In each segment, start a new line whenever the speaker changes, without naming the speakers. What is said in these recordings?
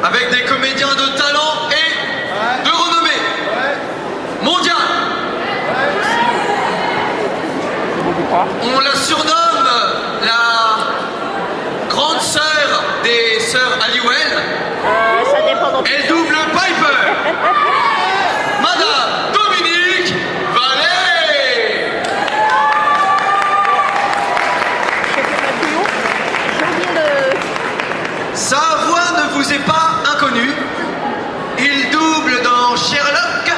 avec des comédiens de talent et de renommée mondiale. On la surnomme la grande sœur des sœurs Halliwell.
Ça dépend.
Elle double Piper. Madame Dominique Vallée. Sa voix ne vous est pas inconnue. Il double dans Sherlock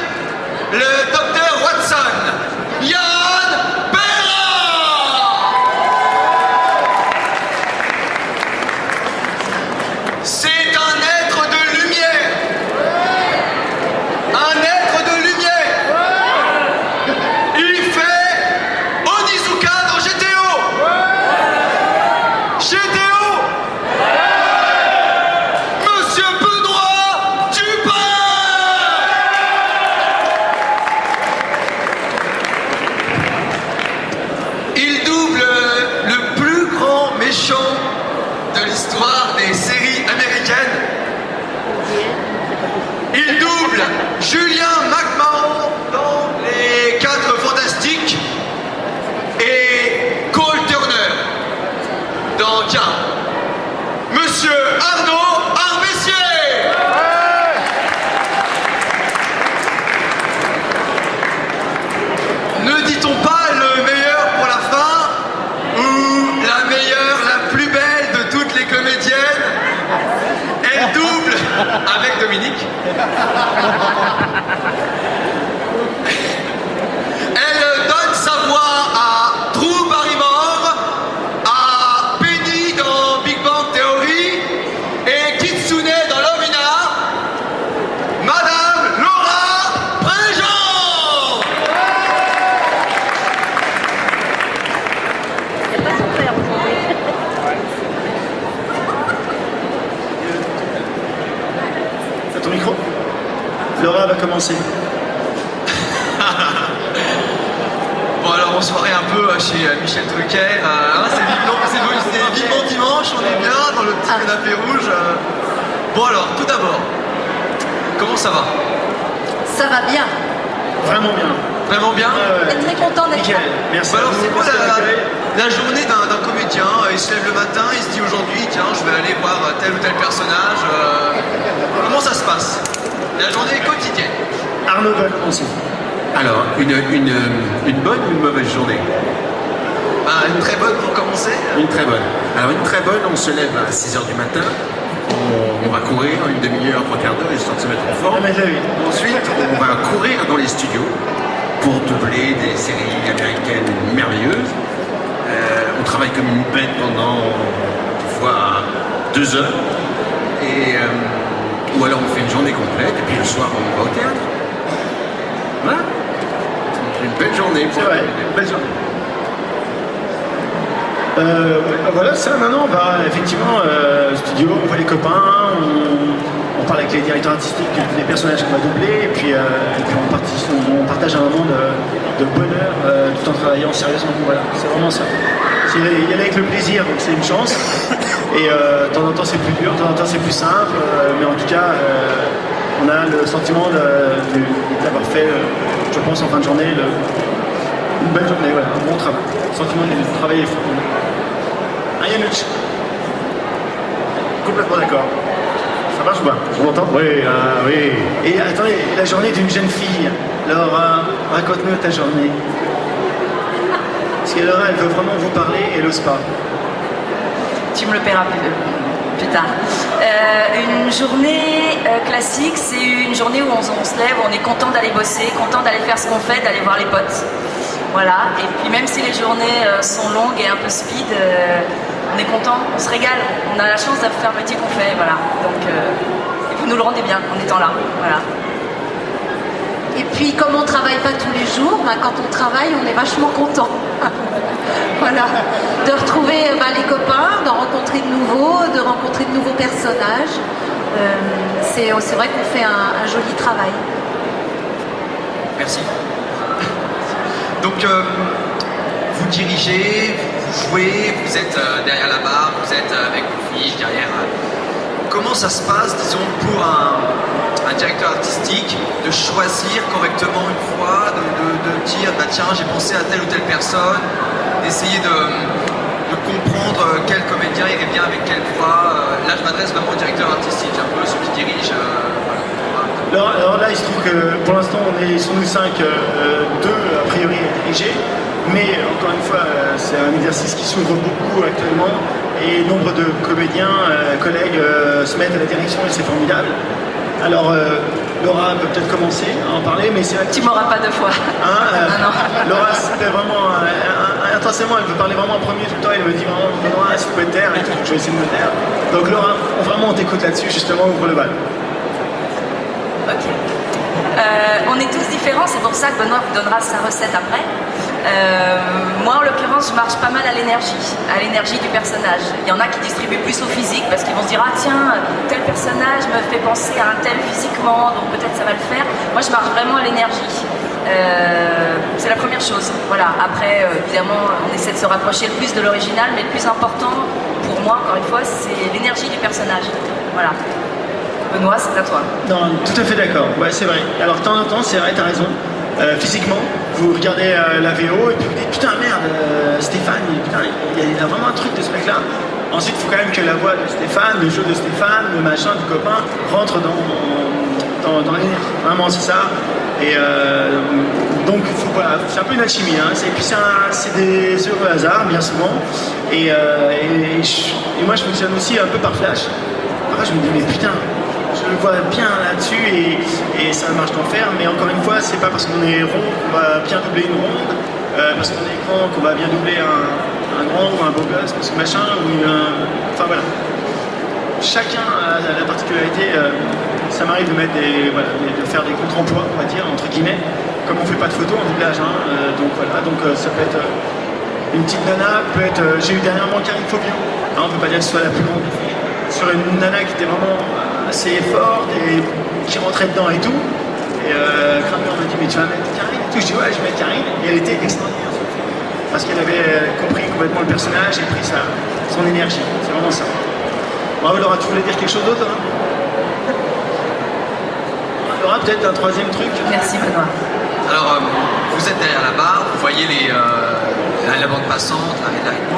le docteur Watson, Yann Béraud. C'est un être de lumière. Un être de lumière. Il fait Onizuka dans GTO. GTO. Monsieur Benoît Dupin. Il double le plus grand méchant de l'histoire des séries américaines. Il double Julien McMahon dans Les 4 Fantastiques et Cole Turner dans K. Monsieur Arnaud Arbessier. Ne dit-on pas le meilleur pour la fin ou la meilleure, la plus belle de toutes les comédiennes? Elle double avec Dominique. Elle donne sa voix à Drew Barrymore, à Penny dans Big Bang Theory et Kitsune dans Lovina. Madame Laura Préjean.
C'est pas son frère aujourd'hui.
T'as ton micro? Laura va commencer.
Bon alors on se croirait un peu chez Michel Drucker, c'est vivement dimanche, on est bien dans le petit canapé rouge. Bon alors, tout d'abord, comment ça va?
Ça va bien.
Vraiment bien.
Vraiment bien?
On est très content d'être là.
Nickel. Merci.
Bah alors c'est quoi
Merci de l'accueil.
la journée d'un comédien? Il se lève le matin, il se dit aujourd'hui, tiens, je vais aller voir tel ou tel personnage. Comment ça se passe? La journée quotidienne.
Arnaud va commencer.
Alors, une bonne ou une mauvaise journée?
Bah, une très bonne pour commencer.
Une très bonne. Alors, une très bonne, on se lève à 6h du matin, on va courir une demi-heure, trois quarts d'heure, histoire de se mettre en forme. Ensuite, on va courir dans les studios pour doubler des séries américaines merveilleuses. On travaille comme une bête pendant des fois 2 heures. Ou alors on fait une journée complète et puis le soir on va au théâtre. Voilà. C'est une belle journée.
C'est vrai, belle journée. Voilà, ça maintenant, bah, effectivement, studio, on voit les copains, on parle avec les directeurs artistiques des personnages qu'on va doubler, et puis on partage un moment de bonheur tout en travaillant sérieusement. Voilà, c'est vraiment ça. C'est y aller avec le plaisir, donc c'est une chance. Et de temps en temps c'est plus dur, de temps en temps c'est plus simple, mais en tout cas, on a le sentiment d'avoir fait, je pense, en fin de journée, une belle journée, voilà, un bon travail. Le sentiment de travailler fort. Yanuch. Complètement d'accord. Ça marche ou pas? On m'entend? Oui, oui. Et attendez, la journée d'une jeune fille. Laura, raconte-nous ta journée. Parce que Laura, elle veut vraiment vous parler et elle n'ose pas.
Tu me le paieras plus tard. Une journée classique, c'est une journée où on se lève, on est content d'aller bosser, content d'aller faire ce qu'on fait, d'aller voir les potes. Voilà. Et puis même si les journées sont longues et un peu speed, on est content, on se régale. On a la chance de faire le métier qu'on fait. Voilà. Donc, et vous nous le rendez bien en étant là. Voilà.
Et puis comme on ne travaille pas tous les jours, bah, quand on travaille, on est vachement content. Voilà, de retrouver les copains, d'en rencontrer de nouveaux, de rencontrer de nouveaux personnages. C'est vrai qu'on fait un joli travail.
Merci. Donc, vous dirigez, vous jouez, vous êtes derrière la barre, vous êtes avec vos filles derrière. Comment comment ça se passe, disons, pour un directeur artistique de choisir correctement une fois, de dire bah tiens j'ai pensé à telle ou telle personne, d'essayer de comprendre quel comédien irait bien avec quelle voix. Là je m'adresse vraiment au directeur artistique, un peu ceux qui dirigent.
Alors là, il se trouve que pour l'instant, on est sur nous 5, 2 a priori à diriger, mais encore une fois, c'est un exercice qui s'ouvre beaucoup actuellement et nombre de comédiens, collègues se mettent à la direction et c'est formidable. Alors, Laura peut peut-être commencer à en parler, mais c'est vrai que...
Tu m'auras pas deux fois.
Non. Laura, c'était vraiment intensément, elle veut parler vraiment en premier tout le temps, elle me dit vraiment, Benoît, s'il vous plaît, taire et tout, donc je vais essayer de me taire. Donc Laura, vraiment on t'écoute là-dessus, justement, ouvre le bal.
Ok. On est tous différents, c'est pour ça que Benoît vous donnera sa recette après. Moi, en l'occurrence, je marche pas mal à l'énergie du personnage. Il y en a qui distribuent plus au physique parce qu'ils vont se dire ah tiens, tel personnage me fait penser à un tel physiquement, donc peut-être ça va le faire. Moi, je marche vraiment à l'énergie. C'est la première chose. Voilà. Après, évidemment, on essaie de se rapprocher le plus de l'original, mais le plus important pour moi, encore une fois, c'est l'énergie du personnage. Voilà. Benoît, c'est à toi.
Non, tout à fait d'accord. Ouais, c'est vrai. Alors, de temps en temps, c'est vrai, t'as raison. Physiquement, vous regardez la VO et puis vous dites putain, merde, Stéphane, il a vraiment un truc de ce mec-là. Ensuite, il faut quand même que la voix de Stéphane, le jeu de Stéphane, le machin du copain rentre dans l'énergie. Vraiment, c'est ça. Et donc, voilà, c'est un peu une alchimie. Hein. Et puis, c'est des heureux hasards, bien souvent. Et moi, je fonctionne aussi un peu par flash. Après, je me dis, mais putain, je le vois bien là-dessus et ça marche d'enfer, mais encore une fois, c'est pas parce qu'on est rond qu'on va bien doubler une ronde, parce qu'on est grand qu'on va bien doubler un grand ou un beau gosse, parce que machin, enfin voilà. Chacun a la particularité, ça m'arrive de mettre de faire des contre-emplois, on va dire, entre guillemets, comme on fait pas de photos en doublage, hein, donc voilà, donc ça peut être une petite nana, peut être, j'ai eu dernièrement Karine Fobio, hein, on peut pas dire que ce soit la plus grande, sur une nana qui était vraiment assez forte et qui rentrait dedans et tout. Et Kramer m'a dit mais tu vas mettre Karine et tout. Je dis ouais, je vais mettre Karine. Et elle était extraordinaire sur le film. Parce qu'elle avait compris complètement le personnage et pris son énergie. C'est vraiment ça. Bravo Laura, tu voulais dire quelque chose d'autre hein? Laura, peut-être un troisième truc?
Merci Benoît.
Alors, vous êtes derrière la barre, vous voyez la bande passante, la rythmo.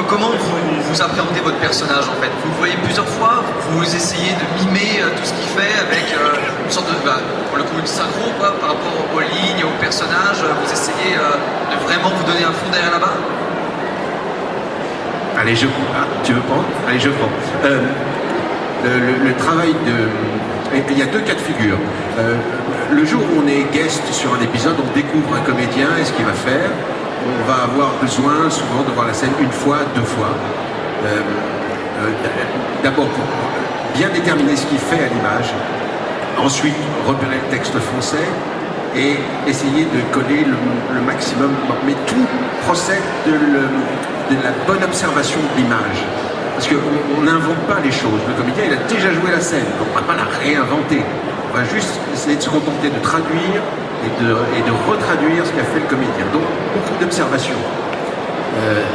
Comment vous appréhendez votre personnage en fait? Vous le voyez plusieurs fois, vous essayez de mimer tout ce qu'il fait avec une sorte de, pour le coup, une synchro quoi, par rapport aux lignes, au personnage. Vous essayez de vraiment vous donner un fond derrière la barre?
Allez, je prends. Ah, tu veux prendre? Allez, je prends. Le travail de... Il y a deux cas de figure. Le jour où on est guest sur un épisode, on découvre un comédien et ce qu'il va faire. On va avoir besoin souvent de voir la scène une fois, deux fois. D'abord pour bien déterminer ce qu'il fait à l'image, ensuite repérer le texte français et essayer de coller le maximum. Mais tout procède de la bonne observation de l'image. Parce qu'on n'invente pas les choses. Le comédien, il a déjà joué la scène, donc on ne va pas la réinventer. On va juste essayer de se contenter de traduire et de retraduire ce qu'a fait le comédien. Donc, beaucoup d'observations.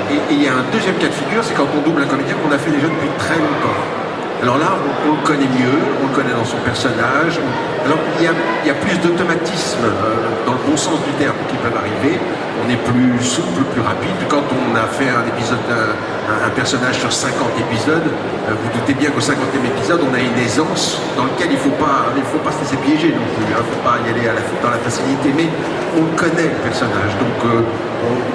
Et il y a un deuxième cas de figure, c'est quand on double un comédien qu'on a fait déjà depuis très longtemps. Alors là, on le connaît mieux, on le connaît dans son personnage. Alors, il y a plus d'automatisme, dans le bon sens du terme, qui peuvent arriver. On est plus souple, plus rapide. Quand on a fait un épisode, un personnage sur 50 épisodes, vous doutez bien qu'au 50e épisode, on a une aisance dans laquelle il ne faut pas se laisser piéger non plus. Il ne faut pas y aller dans la facilité. Mais on connaît le personnage. Donc,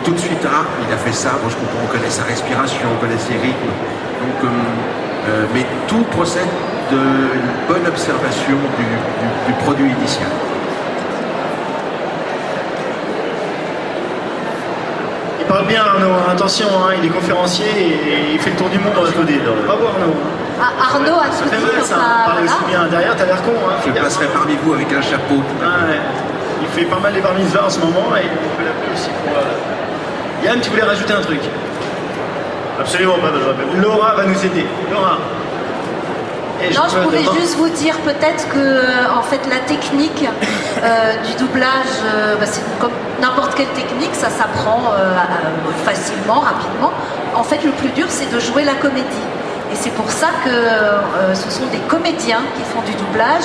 tout de suite, il a fait ça. Moi, je comprends, on connaît sa respiration, on connaît ses rythmes. Donc, mais tout procède d'une bonne observation du produit initial.
Il parle bien Arnaud, attention, hein, il est conférencier et il fait le tour du monde. Bravo Arnaud.
Arnaud a
Ça
tout
fait
dit,
mal ça, parler aussi bien. Derrière, t'as l'air con. Hein,
Je passerai parmi vous avec un chapeau.
Ouais. Il fait pas mal les bar mitzvahs en ce moment et on peut l'appeler aussi pour... Yann, tu voulais rajouter un truc?
Absolument pas,
Laura va nous aider. Laura.
Non, je pouvais juste vous dire peut-être que en fait la technique du doublage, c'est comme n'importe quelle technique, ça s'apprend facilement, rapidement. En fait, le plus dur, c'est de jouer la comédie. Et c'est pour ça que ce sont des comédiens qui font du doublage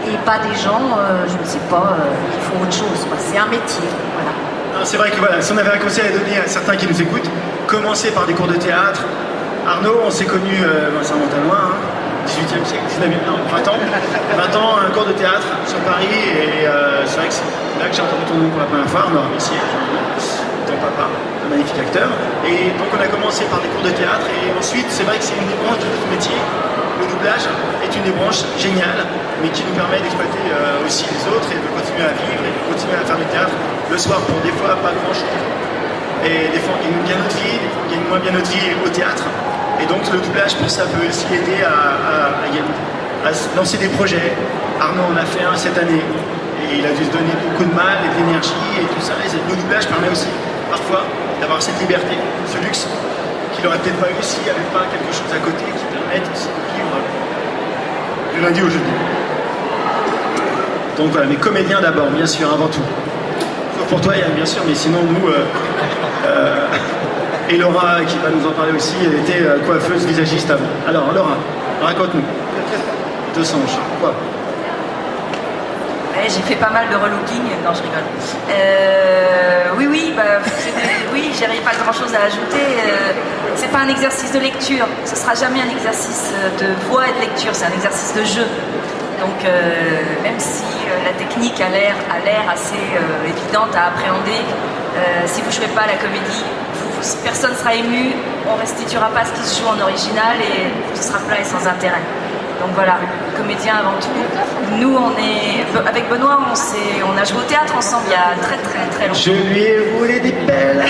et pas des gens, je ne sais pas, qui font autre chose. C'est un métier, voilà.
C'est vrai que voilà, si on avait un conseil à donner à certains qui nous écoutent, commencez par des cours de théâtre. Arnaud, on s'est connus, ça remonte à loin, 18e siècle, 19e, non, 20 ans. 20 ans, un cours de théâtre sur Paris, et c'est vrai que c'est là que j'ai entendu ton nom pour la première fois, Arnaud Armessier, ton papa, un magnifique acteur. Et donc on a commencé par des cours de théâtre, et ensuite c'est vrai que c'est une des branches de notre métier. Le doublage est une des branches géniales, mais qui nous permet d'exploiter aussi les autres et de continuer à vivre et de continuer à faire du théâtre le soir pour des fois pas grand chose. Et des fois on gagne bien notre vie, des fois on gagne moins bien notre vie au théâtre. Et donc le doublage pour ça peut aussi aider à lancer des projets. Arnaud en a fait un cette année et il a dû se donner beaucoup de mal et de l'énergie et tout ça. Et le doublage permet aussi parfois d'avoir cette liberté, ce luxe qu'il n'aurait peut-être pas eu s'il n'y avait pas quelque chose à côté qui permette aussi de vivre du lundi au jeudi. Donc voilà, mais comédien d'abord, bien sûr, avant tout. Sauf pour toi, Yann, bien sûr, mais sinon nous... et Laura, qui va nous en parler aussi, elle était coiffeuse visagiste avant. Alors Laura, raconte-nous. 200 quoi?
J'ai fait pas mal de relooking, non je rigole. Oui, j'avais pas grand chose à ajouter. C'est pas un exercice de lecture, ce sera jamais un exercice de voix et de lecture, c'est un exercice de jeu. Donc même si la technique a l'air assez évidente à appréhender, si vous ne jouez pas à la comédie, personne ne sera ému, on ne restituera pas ce qui se joue en original et ce sera plat et sans intérêt. Donc voilà, comédien avant tout. Nous, avec Benoît, on a joué au théâtre ensemble il y a très longtemps.
Je lui ai roulé des pelles.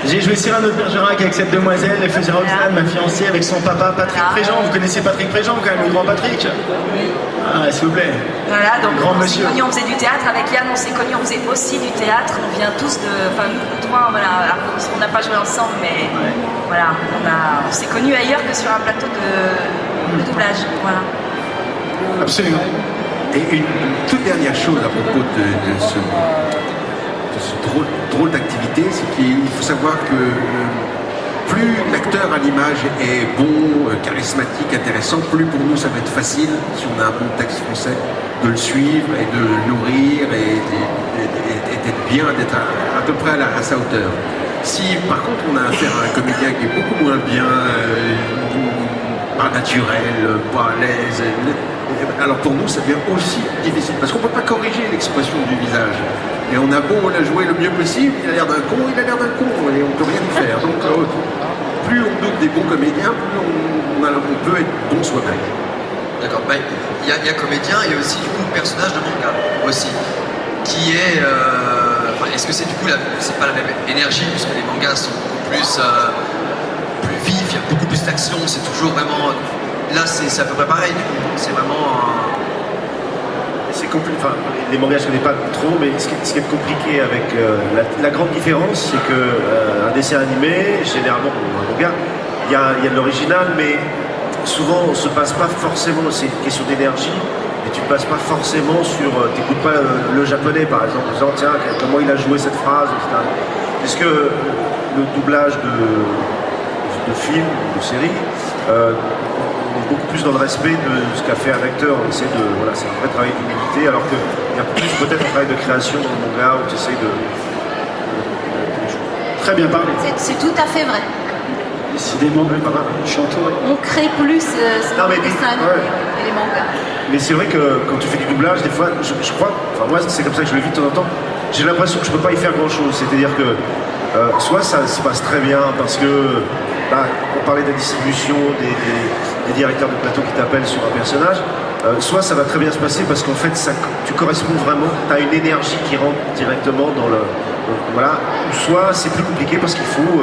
J'ai joué Cyrano de Bergerac avec cette demoiselle, elle faisait Roxane, ma fiancée, avec son papa Patrick Préjean. Vous connaissez Patrick Préjean quand même, le grand Patrick? Ah, s'il vous plaît.
Voilà, donc
grand
on s'est
monsieur.
connus, on faisait du théâtre. Avec Yann, on s'est connus, on faisait aussi du théâtre. On vient tous de... Enfin, nous trois, voilà, on n'a pas joué ensemble, mais voilà, on s'est connus ailleurs que sur un plateau de doublage. Voilà.
Absolument.
Et une toute dernière chose à propos de ce drôle d'activité, c'est qu'il faut savoir que plus l'acteur à l'image est bon, charismatique, intéressant, plus pour nous ça va être facile, si on a un bon texte français, de le suivre et de le nourrir et d'être bien, d'être à peu près à sa hauteur. Si par contre on a affaire à un comédien qui est beaucoup moins bien, pas naturel, pas à l'aise, alors pour nous ça devient aussi difficile, parce qu'on ne peut pas corriger l'expression du visage. Et on a beau la jouer le mieux possible, il a l'air d'un con, et on ne peut rien y faire. Donc plus on doute des bons comédiens, plus on peut être bon soi-même.
D'accord, il y a comédien et aussi du coup le personnage de manga aussi, qui est... est-ce que c'est du coup, c'est pas la même énergie, puisque les mangas sont beaucoup plus vifs, il y a beaucoup plus d'action, c'est toujours vraiment... Là c'est à peu près pareil, du coup, c'est vraiment...
C'est compliqué, enfin, les mangas je ne connais pas trop, mais ce qui est compliqué avec la grande différence, c'est qu'un dessin animé, généralement, un manga, il y a de l'original, mais souvent on ne se passe pas forcément, c'est une question d'énergie, et tu ne passes pas forcément sur, t'écoutes pas le japonais par exemple, en disant tiens, comment il a joué cette phrase, etc. Parce que le doublage de films, de séries, on est beaucoup plus dans le respect de ce qu'a fait un acteur. C'est un vrai travail d'humilité, alors qu'il y a plus peut-être un travail de création dans le manga où tu essaies de...
Très bien parlé.
C'est tout à fait vrai.
Décidément, je suis entouré.
On crée plus les dessins animés et les mangas.
Mais c'est vrai que quand tu fais du doublage, des fois, je crois, enfin moi c'est comme ça que je le vis de temps en temps, j'ai l'impression que je ne peux pas y faire grand chose. C'est-à-dire que soit ça se passe très bien parce que on parlait de la distribution des directeurs de plateau qui t'appellent sur un personnage, soit ça va très bien se passer parce qu'en fait tu corresponds vraiment, tu as une énergie qui rentre directement dans le... voilà, ou soit c'est plus compliqué parce qu'il faut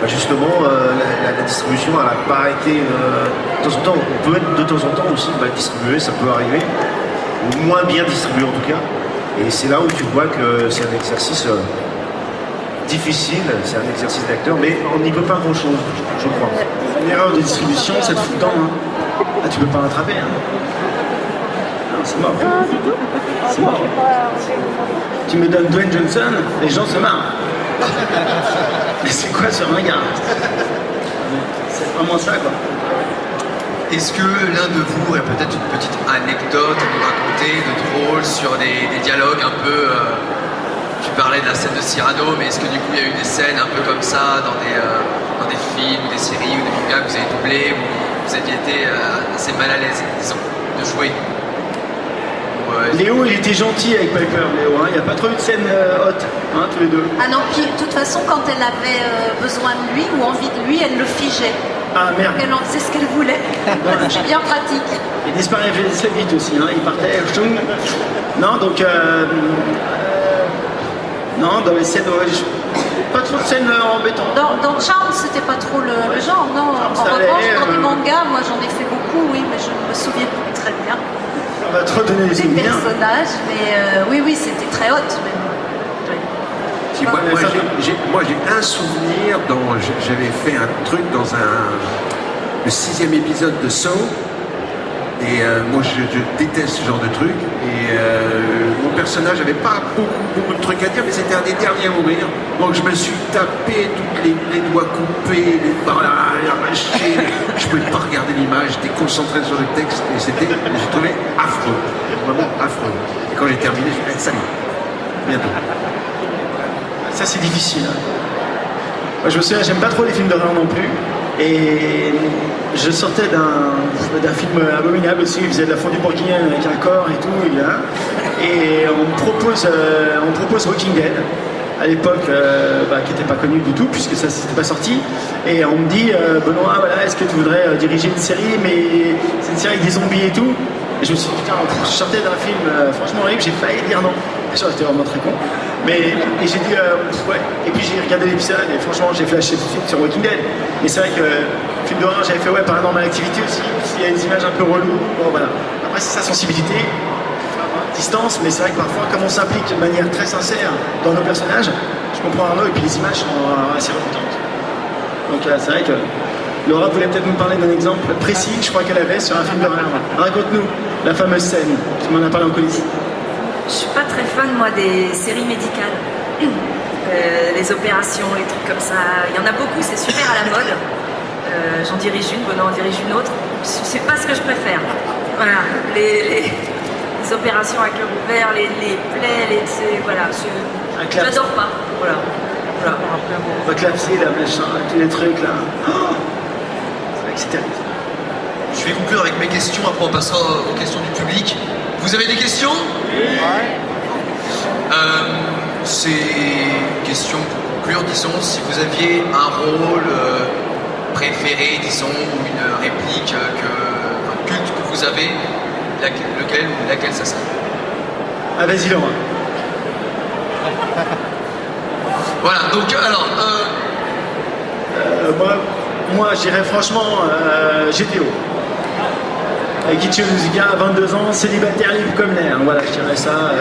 justement la distribution elle n'a pas été de temps en temps, on peut être de temps en temps aussi mal distribué, ça peut arriver, ou moins bien distribué en tout cas, et c'est là où tu vois que c'est un exercice difficile, c'est un exercice d'acteur, mais on n'y peut pas grand chose, je crois.
Une erreur de distribution, ça te fout dedans. Ah, tu peux pas rattraper. Non, c'est mort. C'est mort. Tu me donnes Dwayne Johnson, les gens se marrent. Mais c'est quoi ce regard? C'est vraiment ça, quoi.
Est-ce que l'un de vous aurait peut-être une petite anecdote à nous raconter de drôle sur des dialogues un peu... tu parlais de la scène de Cyrano, mais est-ce que du coup il y a eu des scènes un peu comme ça dans des films ou des séries ou des mangas que vous avez doublés où vous aviez été assez mal à l'aise, disons, de jouer?
Léo, il était gentil avec Piper, Léo. Hein. Il n'y a pas trop eu de scène haute, hein, tous les deux.
Ah non, puis de toute façon, quand elle avait besoin de lui ou envie de lui, elle le figeait.
Ah merde.
Elle en faisait ce qu'elle voulait. C'est bien pratique.
Il disparaît assez vite aussi, hein. Il partait, chung. Non, donc... non, dans les scènes... pas trop de scènes embêtantes.
Dans Charm, c'était pas trop le genre, non. En revanche, dans des mangas, moi j'en ai fait beaucoup, oui, mais je ne me souviens plus très bien.
On va trop donner les
Des
souvenirs.
personnages, mais oui, c'était très haute même. Oui.
Si, moi, j'ai un souvenir j'avais fait un truc dans le 6e épisode de Saw. Et moi, je déteste ce genre de truc. Et mon personnage n'avait pas beaucoup de trucs à dire, mais c'était un des derniers à mourir. Donc je me suis tapé tous les doigts coupés, les barres arrachées. Je ne pouvais pas regarder l'image, j'étais concentré sur le texte. Et j'ai trouvé affreux, vraiment affreux. Et quand j'ai terminé, je me suis dit, salut, bientôt.
Ça, c'est difficile. Moi, je me souviens, j'aime pas trop les films d'horreur non plus. Et je sortais d'un film abominable aussi, il faisait de la fondue bourguignonne avec un corps et tout, et on me propose Walking Dead, à l'époque, qui n'était pas connu du tout, puisque ça s'était pas sorti, et on me dit, Benoît, voilà, est-ce que tu voudrais diriger une série, mais c'est une série avec des zombies et tout. Et je me suis dit, putain, je sortais d'un film franchement horrible, j'ai failli dire non. J'étais vraiment très con. Et j'ai dit, ouais. Et puis j'ai regardé l'épisode et franchement, j'ai flashé tout de suite sur Walking Dead. Mais c'est vrai que film d'horreur, j'avais fait, ouais, Paranormal Activity aussi. Il y a des images un peu reloues. Bon, voilà. Après, c'est sa sensibilité, distance, mais c'est vrai que parfois, comme on s'implique de manière très sincère dans nos personnages, je comprends Arnaud et puis les images sont assez rebutantes. Donc c'est vrai que Laura voulait peut-être nous parler d'un exemple précis, je crois qu'elle avait, sur un film d'horreur. Raconte-nous la fameuse scène, tu m'en as parlé en coulisses.
Je suis pas très fan, moi, des séries médicales. Les opérations, les trucs comme ça. Il y en a beaucoup, c'est super à la mode. J'en dirige une, Benoît en dirige une autre. C'est pas ce que je préfère. Voilà. Les opérations avec le ouvert, les plaies, voilà. J'adore pas. Voilà.
On va clapser, là, machin, tous les trucs, là. Oh, c'est vrai que c'est terrible.
Je vais conclure avec mes questions, après on passera aux questions du public. Vous avez des questions? C'est une question pour conclure, disons, si vous aviez un rôle préféré, disons, ou une réplique, un culte que vous avez, lequel ou laquelle ça serait?
Ah, vas-y, Laura.
Voilà, donc alors...
Moi, je dirais franchement GTO. Avec Ichiro Suzuka, 22 ans, célibataire libre comme l'air. Voilà, je dirais ça.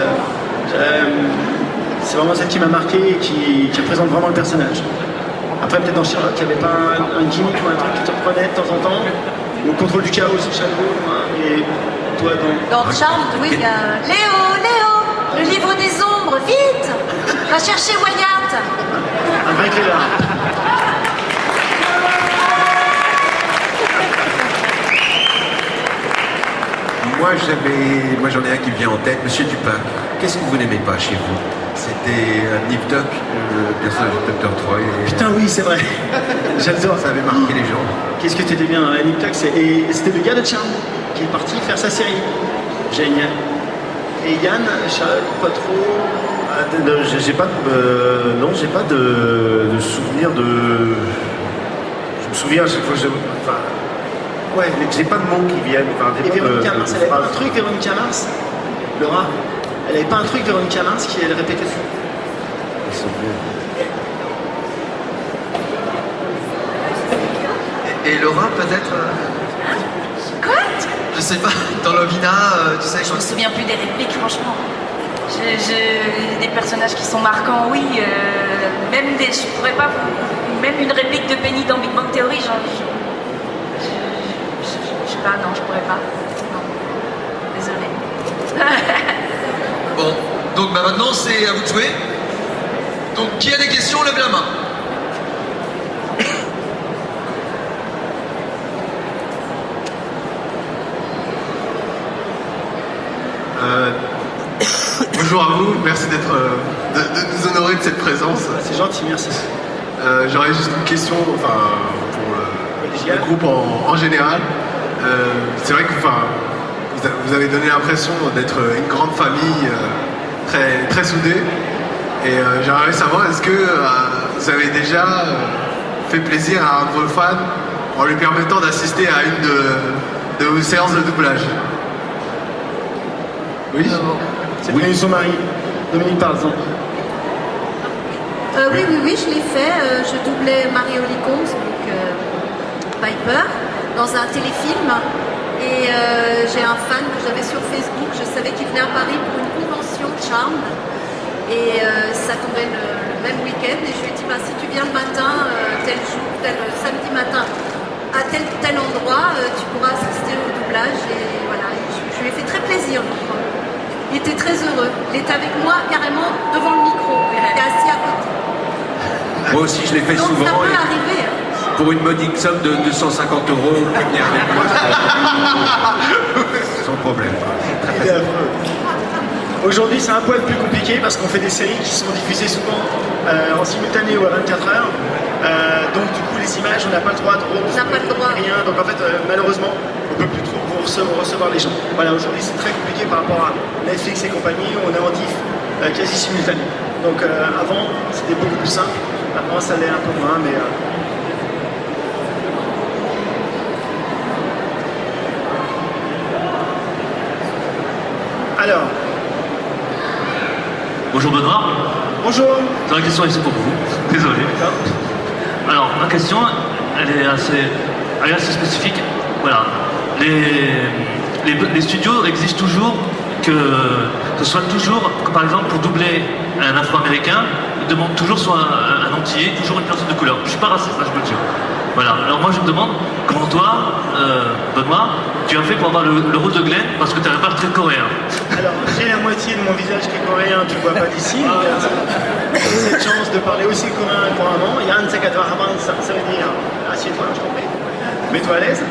C'est vraiment celle qui m'a marqué et qui représente vraiment le personnage. Après, peut-être dans Sherlock, il n'y avait pas un gimmick ou un truc qui te reprenait de temps en temps. Ou le contrôle du chaos sur Shadow. Et toi,
dans Charmed, oui, il y a Léo, le livre des ombres, vite, va chercher Wyatt.
Un vrai clébard.
Moi j'en ai un qui me vient en tête, Monsieur Dupin. Qu'est-ce que vous n'aimez pas chez vous? C'était Nip Tuck, le personnage de Dr. Troy.
Putain, oui, c'est vrai. J'adore.
Ça avait marqué les gens.
Qu'est-ce que t'étais bien, Nip Tuck, et c'était le gars de Charmed qui est parti faire sa série. Génial. Et Yann, pas trop.
J'ai pas de souvenir de. Je me souviens à chaque fois que je. Enfin, ouais, mais j'ai pas de mots qui viennent. Enfin,
et Véronica Mars, elle avait pas un truc, Véronica Mars? Laura, elle avait pas un truc, Véronica Mars, qui elle répétait ça?
Et Laura, peut-être
Quoi?
Je sais pas, dans Lovina, tu sais...
Je me souviens plus des répliques, franchement. Des personnages qui sont marquants, oui. Je pourrais pas... Même une réplique de Penny dans Big Bang Theory, je sais pas, non, je pourrais pas. Non. Désolée.
Bon, donc maintenant c'est à vous de jouer. Donc qui a des questions, lève la main.
Bonjour à vous, merci de nous honorer de cette présence.
C'est gentil, merci.
J'aurais juste une question pour le groupe en général. C'est vrai que vous avez donné l'impression d'être une grande famille très, très soudée. Et j'aimerais savoir, est-ce que vous avez déjà fait plaisir à un de vos fans en lui permettant d'assister à une de vos séances de doublage? Oui.
C'est oui. Son mari, Dominique Parlson.
Oui, je l'ai fait. Je doublais Marie Holly Combs, donc Piper, dans un téléfilm. Et j'ai un fan que j'avais sur Facebook. Je savais qu'il venait à Paris pour une convention Charmed. Et ça tombait le même week-end. Et je lui ai dit, si tu viens le matin, tel jour, tel samedi matin, à tel endroit, tu pourras assister au doublage. Et voilà, je lui ai fait très plaisir, je crois. Il était très heureux. Il était avec moi carrément devant le micro. Il était assis à côté.
Moi aussi, je l'ai fait
Donc,
souvent.
ça peut arriver.
Pour une modique somme de 250 €, venir avec moi. Sans problème.
Il est affreux. Aujourd'hui, c'est un poil plus compliqué parce qu'on fait des séries qui sont diffusées souvent en simultané ou à 24 heures. Donc, du coup, les images, on n'a pas le droit de rien. Donc, en fait, malheureusement, on ne peut plus trop recevoir les gens. Voilà, aujourd'hui, c'est très compliqué par rapport à Netflix et compagnie où on est en diff quasi simultané. Donc, avant, c'était beaucoup plus simple. Maintenant, ça l'est un peu moins, mais. Alors.
Bonjour Benoît.
Bonjour.
J'ai une question ici pour vous. Désolé. Alors, ma question, elle est assez spécifique. Voilà. Les studios exigent toujours que ce soit toujours, par exemple, pour doubler un Afro-Américain, ils demandent toujours soit un entier, toujours une personne de couleur. Je suis pas raciste, là, je peux le dire. Voilà. Alors moi, je me demande comment toi, Benoît, tu as fait pour avoir le rôle de Glenn parce que tu n'avais pas le trait coréen.
Alors, j'ai la moitié de mon visage qui est coréen, tu ne vois pas d'ici. J'ai cette chance de parler aussi coréen couramment. Yann Sekadwaraman, ça veut dire assieds-toi, je t'en prie. Mets-toi à l'aise.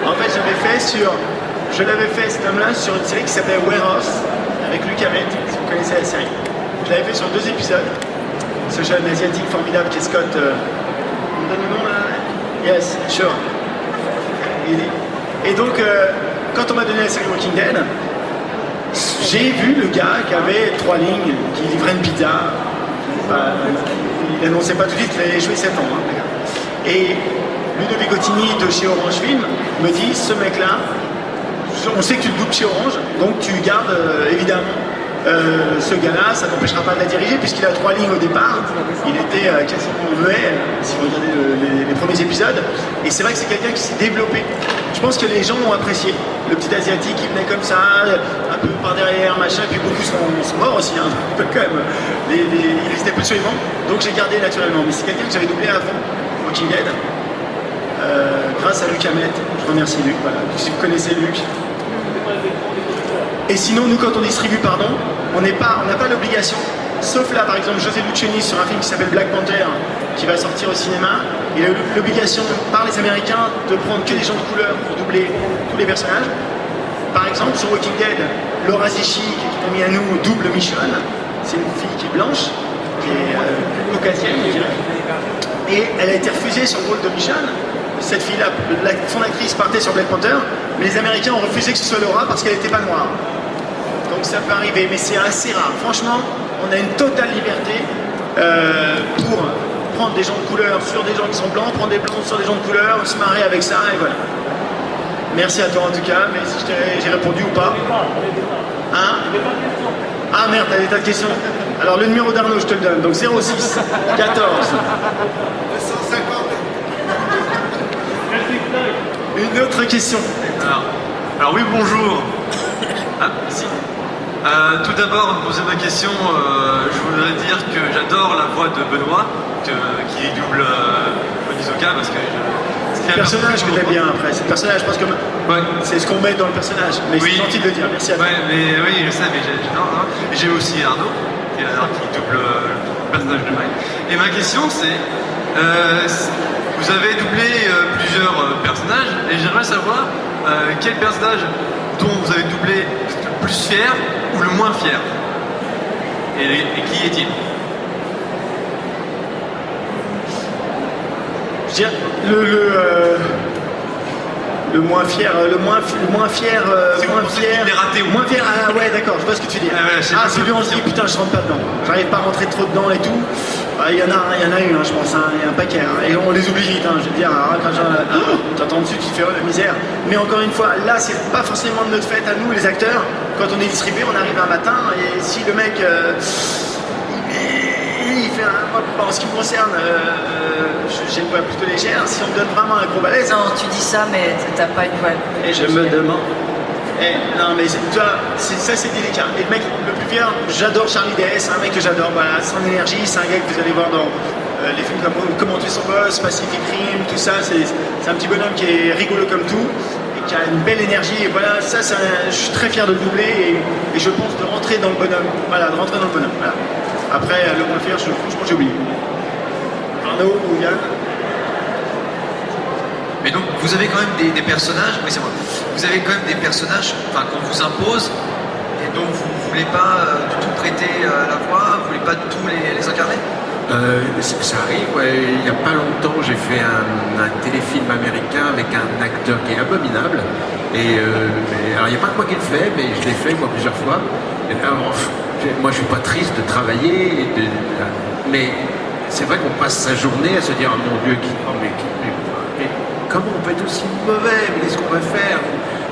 En fait, je l'avais fait cet homme-là sur une série qui s'appelait Warehouse avec Luc Hamet, si vous connaissez la série. Je l'avais fait sur 2 épisodes. Ce jeune asiatique formidable qui est Scott. On me donne le nom là? Yes, sure. Et donc, quand on m'a donné la série Walking Dead, j'ai vu le gars qui avait 3 lignes, qui livrait une pizza. Il annonçait pas tout de suite qu'il allait jouer 7 ans. Hein, le gars. Et Ludo Bigottini de chez Orange Film me dit, ce mec-là, on sait que tu le doubles chez Orange, donc tu gardes évidemment ce gars-là, ça n'empêchera pas de la diriger puisqu'il a 3 lignes au départ. Il était quasiment muet, si vous regardez les premiers épisodes. Et c'est vrai que c'est quelqu'un qui s'est développé. Je pense que les gens ont apprécié. Le petit asiatique qui venait comme ça, un peu par derrière, machin, puis beaucoup sont morts aussi, hein, quand même. Il restait peu de suivants, donc j'ai gardé naturellement. Mais c'est quelqu'un que j'avais doublé avant Walking Dead. Grâce à Luc Hamet, je remercie Luc, voilà. Si vous connaissez Luc. Et sinon, nous, quand on distribue, on n'a pas l'obligation, sauf là, par exemple, José Luciani sur un film qui s'appelle Black Panther, qui va sortir au cinéma, il a eu l'obligation, par les Américains, de prendre que des gens de couleur pour doubler tous les personnages. Par exemple, sur Walking Dead, Laura Zichy, qui est une amie à nous, double Michonne. C'est une fille qui est blanche, qui est caucasienne, je dirais. Et elle a été refusée sur le rôle de Michonne. Cette fille-là, son actrice partait sur Black Panther, mais les Américains ont refusé que ce soit Laura parce qu'elle n'était pas noire. Donc ça peut arriver, mais c'est assez rare. Franchement, on a une totale liberté pour prendre des gens de couleur sur des gens qui sont blancs, prendre des blancs sur des gens de couleur, se marrer avec ça, et voilà. Merci à toi en tout cas, mais si j'ai répondu ou pas. Hein? Ah merde, t'as des tas de questions. Alors le numéro d'Arnaud, je te le donne, donc 06 14 250. Une autre question.
Alors oui, bonjour. Si. Tout d'abord, pour poser ma question, je voudrais dire que j'adore la voix de Benoît, qui double Onizuka, parce que
c'est le personnage que t'aimes bien après, c'est le personnage, parce que c'est ce qu'on met dans le personnage, mais
oui.
C'est gentil de le dire, merci à toi.
Oui, je sais, mais j'adore. Et j'ai aussi Arnaud, qui double le personnage de Mike. Et ma question, c'est, vous avez doublé plusieurs personnages, et j'aimerais savoir quel personnage dont vous avez doublé le plus plus fier ou le moins fier? Et qui est-il?
Je dirais le moins fier, moins fier,
les ratés ou
moins fier. Ah ouais, d'accord, je vois ce que tu dis.
Ah ouais,
Ah, c'est lui, on se dit putain, je rentre pas dedans. J'arrive pas à rentrer trop dedans et tout. Ah, il y en a eu, hein, je pense, il y a un paquet. Hein, et on les oublie vite, hein, je veux dire, quand t'entends dessus, tu te fais oh, la misère. Mais encore une fois, là, c'est pas forcément de notre fait à nous, les acteurs. Quand on est distribué, on arrive un matin et si le mec. Il fait en ce qui me concerne, j'ai une voix plutôt légère. Si on me donne vraiment un gros balèze.
Non, tu dis ça, mais t'as pas une voix.
Et je me demande. Non, mais tu vois, ça c'est délicat. Et le mec le plus fier, j'adore Charlie Day, c'est un mec que j'adore. Voilà, son énergie, c'est un gars que vous allez voir dans les films comme Comment tuer son boss, Pacific Rim, tout ça. C'est un petit bonhomme qui est rigolo comme tout et qui a une belle énergie. Et voilà, ça, je suis très fier de le doubler et je pense de rentrer dans le bonhomme. Voilà, de rentrer dans le bonhomme. Voilà. Après, le moins fier, franchement, j'ai oublié. Arnaud ou Yann?
Mais donc, vous avez quand même des personnages, oui, c'est moi. Vous avez quand même des personnages qu'on vous impose et dont vous ne voulez pas du tout prêter la voix, vous ne voulez pas du tout les incarner?
Ça arrive, ouais. Il n'y a pas longtemps, j'ai fait un téléfilm américain avec un acteur qui est abominable. Alors, il n'y a pas que moi qui le fais, mais je l'ai fait moi plusieurs fois. Et alors, moi, je suis pas triste de travailler, mais c'est vrai qu'on passe sa journée à se dire, oh mon Dieu, mais comment on peut être aussi mauvais? Mais qu'est-ce qu'on va faire?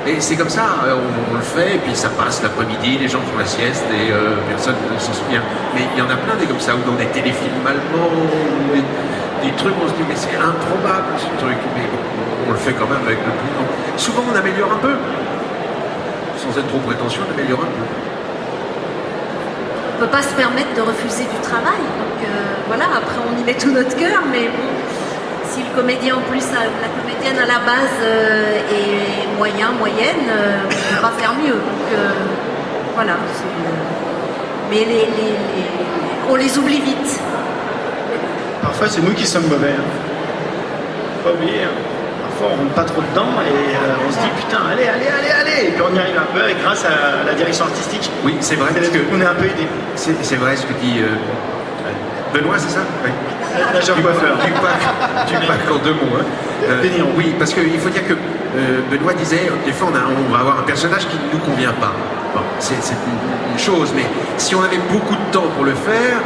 Et c'est comme ça, on le fait, et puis ça passe l'après-midi, les gens font la sieste, et personne ne s'en souvient. Mais il y en a plein des comme ça, ou dans des téléfilms allemands, ou des trucs où on se dit, mais c'est improbable ce truc. Mais on le fait quand même avec le plus grand. Souvent, on améliore un peu. Sans être trop prétentieux, on améliore un peu.
On ne peut pas se permettre de refuser du travail. Donc voilà, après on y met tout notre cœur, mais bon, si le comédien en plus, la comédienne à la base est moyenne, on ne peut pas faire mieux. Donc voilà. Mais on les oublie vite.
Parfois c'est nous qui sommes mauvais. Hein. Faut pas oublier. Hein. Parfois on rentre pas trop dedans et on se dit putain allez. Et puis on y arrive un peu grâce à la direction artistique.
Oui, c'est vrai. Parce que
on est un peu aidé.
C'est vrai ce que dit Benoît, c'est ça? Oui.
Nageur coiffeur.
Du bac en deux mots. Hein. Oui, parce qu'il faut dire que Benoît disait, des fois on va avoir un personnage qui ne nous convient pas. Bon, c'est une chose, mais si on avait beaucoup de temps pour le faire,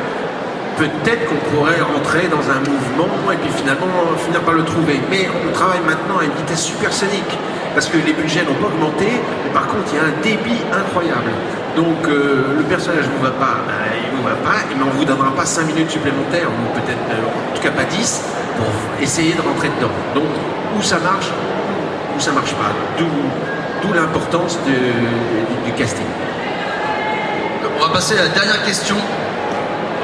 peut-être qu'on pourrait rentrer dans un mouvement et puis finalement finir par le trouver. Mais on travaille maintenant à une vitesse supersonique parce que les budgets n'ont pas augmenté, mais par contre il y a un débit incroyable. Donc le personnage ne vous va pas, il ne vous va pas, mais on ne vous donnera pas 5 minutes supplémentaires, ou peut-être en tout cas pas 10, pour essayer de rentrer dedans. Donc où ça marche, ou ça marche pas. D'où l'importance du casting.
On va passer à la dernière question.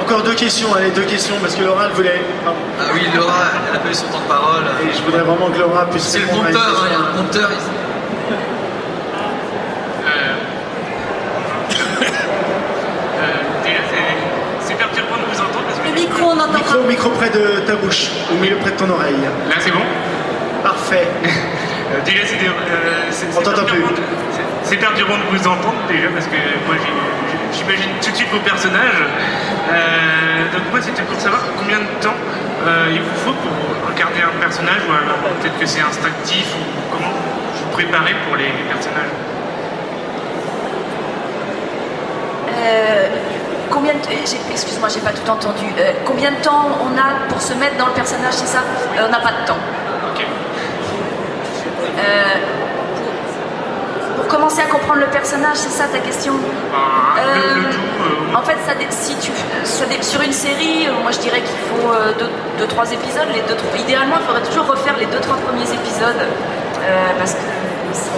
Encore deux questions, allez, deux questions, parce que Laura, elle voulait... Pardon.
Ah oui, Laura, elle a pas eu son temps de parole.
Et je voudrais vraiment que Laura puisse...
C'est le compteur, hein, il y a un compteur ici.
C'est perturbant de vous entendre parce que...
Le micro, on entend pas.
Micro près de ta bouche, ou milieu près de ton oreille.
Là, c'est bon?
Parfait.
Déjà,
On t'entend plus.
C'est perturbant de vous entendre déjà parce que moi j'imagine tout de suite vos personnages. Donc moi c'était pour savoir combien de temps il vous faut pour incarner un personnage, ou alors peut-être que c'est instinctif, ou comment vous préparez pour les personnages.
Excuse-moi, j'ai pas tout entendu. Combien de temps on a pour se mettre dans le personnage, c'est ça? On n'a pas de temps.
Ok.
Pour commencer à comprendre le personnage, c'est ça ta question? En fait, sur une série, moi je dirais qu'il faut 2-3 épisodes. Idéalement, il faudrait toujours refaire les 2-3 premiers épisodes parce que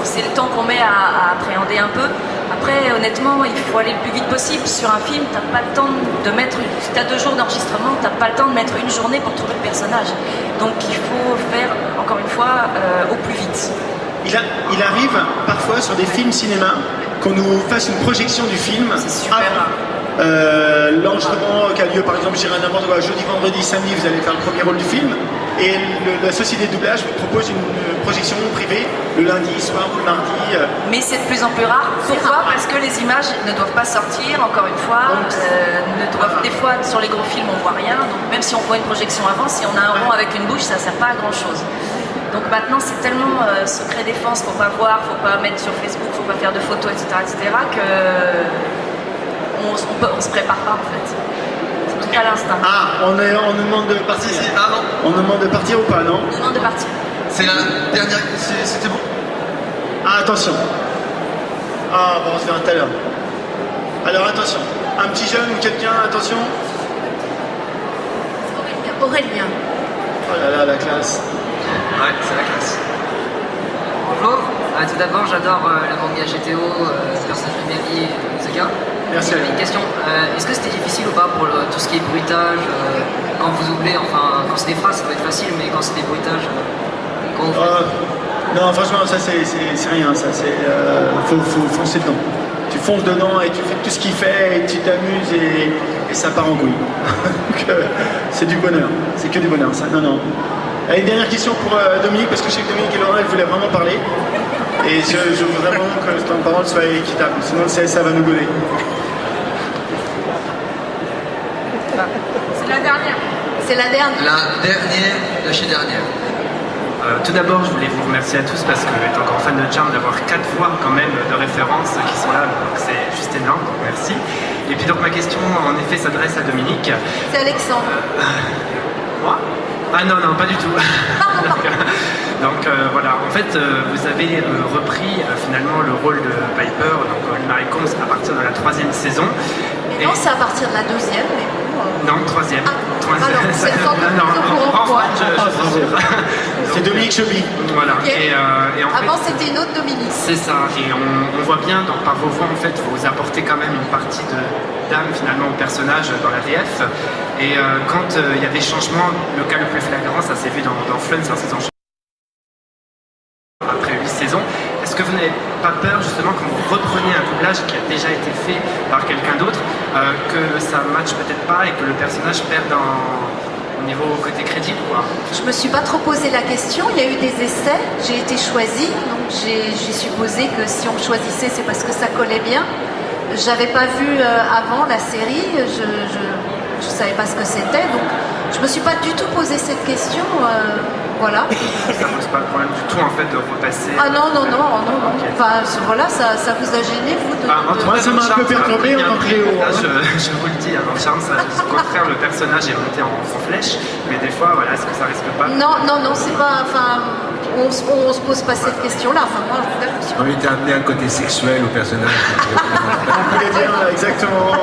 c'est le temps qu'on met à appréhender un peu. Après, honnêtement, il faut aller le plus vite possible. Sur un film, t'as pas le temps de mettre... Si t'as 2 jours d'enregistrement, t'as pas le temps de mettre une journée pour trouver le personnage. Donc il faut faire, encore une fois, au plus vite.
Il arrive parfois sur des films cinéma qu'on nous fasse une projection du film.
C'est super rare.
L'enregistrement qui a lieu par exemple, je dirais n'importe quoi, jeudi, vendredi, samedi, vous allez faire le premier rôle du film. Et la société de doublage vous propose une projection privée le lundi soir ou le mardi.
Mais c'est de plus en plus rare. Pourquoi? Parce que les images ne doivent pas sortir, encore une fois. Des fois, sur les gros films, on voit rien. Donc même si on voit une projection avant, si on a un rond avec une bouche, ça ne sert pas à grand chose. Donc maintenant, c'est tellement secret défense, faut pas voir, faut pas mettre sur Facebook, faut pas faire de photos, etc., que on se prépare pas en fait. C'est tout à l'instinct.
Ah, on nous demande de partir.
Ah non.
On nous demande de partir ou pas, non?
On nous demande de partir.
C'est la dernière. C'était bon.
Ah, attention. Ah, bon, on se verra tout à l'heure. Alors, attention. Un petit jeune ou quelqu'un, attention.
Aurélien.
Oh là là, la classe.
Ouais, c'est la classe.
Bonjour, tout d'abord j'adore le manga GTO, le personnage de Mary et Zaka.
Merci.
J'avais une question, est-ce que c'était difficile ou pas pour tout ce qui est bruitage, quand vous doublez, enfin quand c'est des phrases ça peut être facile, mais quand c'est des bruitages, quand vous faites...
Non, franchement, ça c'est rien, ça c'est... faut foncer dedans. Tu fonces dedans et tu fais tout ce qu'il fait et tu t'amuses et ça part en couille. Donc c'est du bonheur, c'est que du bonheur ça, non. Allez, une dernière question pour Dominique, parce que je sais que Dominique et Laurent, elles voulaient vraiment parler. Et je voudrais vraiment que ton parole soit équitable, sinon le CSA va nous goler.
C'est la dernière. C'est la dernière.
La dernière de chez dernière.
Tout d'abord, je voulais vous remercier à tous parce que, étant encore fan de Charm, d'avoir 4 voix quand même de référence qui sont là, donc c'est juste énorme, donc merci. Et puis donc ma question, en effet, s'adresse à Dominique.
C'est Alexandre.
Moi? Ah non, pas du tout. Donc voilà, en fait, vous avez repris finalement le rôle de Piper, donc Marie Combs, à partir de la 3e saison.
Et non, c'est à partir de la 2e, mais bon...
Non, 3e.
Alors, c'est
C'est Dominique Cheby.
Voilà. Et en fait,
avant, c'était une autre Dominique.
c'est ça. Et on voit bien, donc, par vos voix, en fait, vous apportez quand même une partie d'âme finalement au personnage dans la VF. Et quand il y a des changements, le cas le plus flagrant, ça s'est vu dans Friends, la saison après 8 saisons. Est-ce que vous n'avez pas peur justement quand vous repreniez un doublage qui a déjà été fait par quelqu'un d'autre, que ça ne matche peut-être pas et que le personnage perde au niveau côté crédit ou quoi?
Je me suis pas trop posé la question, il y a eu des essais, j'ai été choisie, donc j'ai supposé que si on me choisissait c'est parce que ça collait bien. J'avais pas vu avant la série, je savais pas ce que c'était, donc je me suis pas du tout posé cette question, voilà.
Ça pose pas de problème du tout en fait de repasser.
Ah non. Enfin voilà, ça vous a gêné vous de...
Moi ça m'a un peu perturbé en tant que Léo.
Je vous le dis, dans Charme, au contraire le personnage est monté en flèche, mais des fois voilà, est-ce que ça risque pas?
Non, c'est pas... Enfin, on se pose pas cette question-là. Enfin moi, je suis...
On était amené un côté sexuel au personnage.
On voulait dire exactement.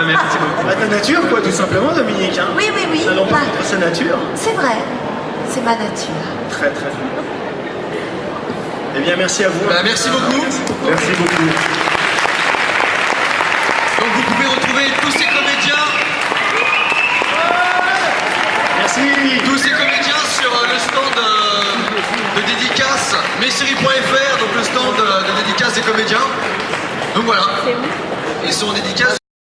Merci beaucoup.
À ta nature quoi, tout simplement Dominique. Hein.
Oui.
N'allons pas contre sa nature.
C'est vrai, c'est ma nature.
Très bien. Eh bien merci à vous.
Merci beaucoup.
Merci beaucoup.
Donc vous pouvez retrouver tous ces comédiens.
Merci.
Tous ces comédiens sur le stand de dédicace messeries.fr, donc le stand de dédicace des comédiens. Donc voilà. Ils sont en dédicace.